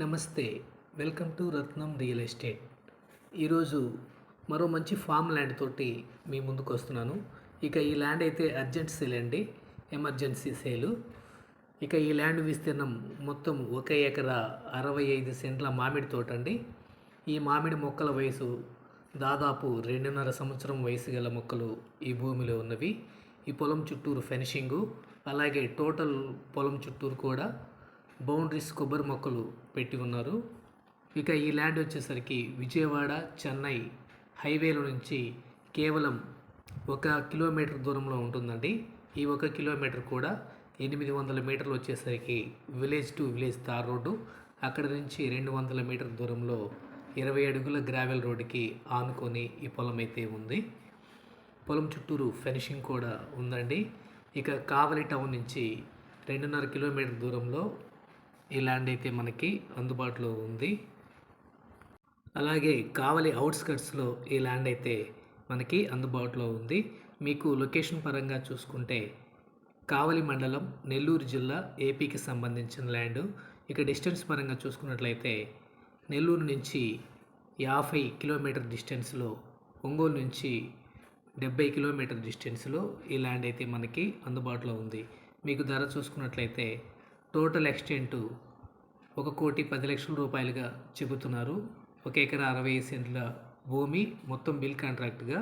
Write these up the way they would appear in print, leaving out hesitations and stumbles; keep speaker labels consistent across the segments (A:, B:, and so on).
A: నమస్తే. Welcome to Ratnam real estate. ఈరోజు మరో మంచి ఫామ్ ల్యాండ్ తోటి మీ ముందుకు వస్తున్నాను. ఇక ఈ ల్యాండ్ అయితే అర్జెంట్ సేల్ అండి, ఎమర్జెన్సీ సేలు. ఇక ఈ ల్యాండ్ విస్తీర్ణం మొత్తం 1 ఎకరా 65 సెంట్ల మామిడి తోట అండి. ఈ మామిడి మొక్కల వయసు దాదాపు 2.5 సంవత్సరం వయసు గల మొక్కలు ఈ భూమిలో ఉన్నవి. ఈ పొలం చుట్టూరు ఫెన్షింగు, అలాగే టోటల్ పొలం చుట్టూరు కూడా బౌండరీస్ కొబ్బరి మొక్కలు పెట్టి ఉన్నారు. ఇక ఈ ల్యాండ్ వచ్చేసరికి విజయవాడ చెన్నై హైవేలో నుంచి కేవలం 1 కిలోమీటర్ దూరంలో ఉంటుందండి. ఈ 1 కిలోమీటర్ కూడా 800 మీటర్లు వచ్చేసరికి village to village tar road. అక్కడ నుంచి 200 మీటర్ దూరంలో 20 అడుగుల గ్రావెల్ రోడ్డుకి ఆనుకొని ఈ పొలం అయితే ఉంది. పొలం చుట్టూరు ఫెన్షింగ్ కూడా ఉందండి. ఇక కావలి టౌన్ నుంచి 2.5 కిలోమీటర్ దూరంలో ఈ ల్యాండ్ అయితే మనకి అందుబాటులో ఉంది. అలాగే కావలి అవుట్స్కట్స్లో ఈ ల్యాండ్ అయితే మనకి అందుబాటులో ఉంది. మీకు లొకేషన్ పరంగా చూసుకుంటే కావలి మండలం, నెల్లూరు జిల్లా, ఏపీకి సంబంధించిన ల్యాండ్. ఇక డిస్టెన్స్ పరంగా చూసుకున్నట్లయితే నెల్లూరు నుంచి 50 కిలోమీటర్ డిస్టెన్స్లో, ఒంగోలు నుంచి 70 కిలోమీటర్ డిస్టెన్స్లో ఈ ల్యాండ్ అయితే మనకి అందుబాటులో ఉంది. మీకు ధర చూసుకున్నట్లయితే టోటల్ ఎక్స్టెంట్ 1,10,00,000 రూపాయలుగా చెబుతున్నారు. 1 ఎకరా 65 సెంట్ల భూమి మొత్తం బిల్ కాంట్రాక్ట్గా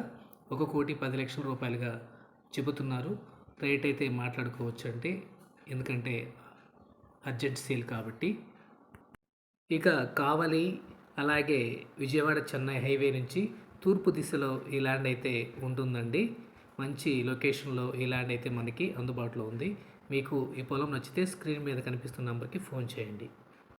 A: 1,10,00,000 రూపాయలుగా చెబుతున్నారు. రేట్ అయితే మాట్లాడుకోవచ్చు అంటే, ఎందుకంటే అర్జెంట్ సేల్ కాబట్టి. ఇక కావలి అలాగే విజయవాడ చెన్నై హైవే నుంచి తూర్పు దిశలో ఈ ల్యాండ్ అయితే ఉంటుందండి. మంచి లొకేషన్లో ఈ ల్యాండ్ అయితే మనకి అందుబాటులో ఉంది. మీకు ఈ పొలం నచ్చితే స్క్రీన్ మీద కనిపిస్తున్న నెంబర్కి ఫోన్ చేయండి.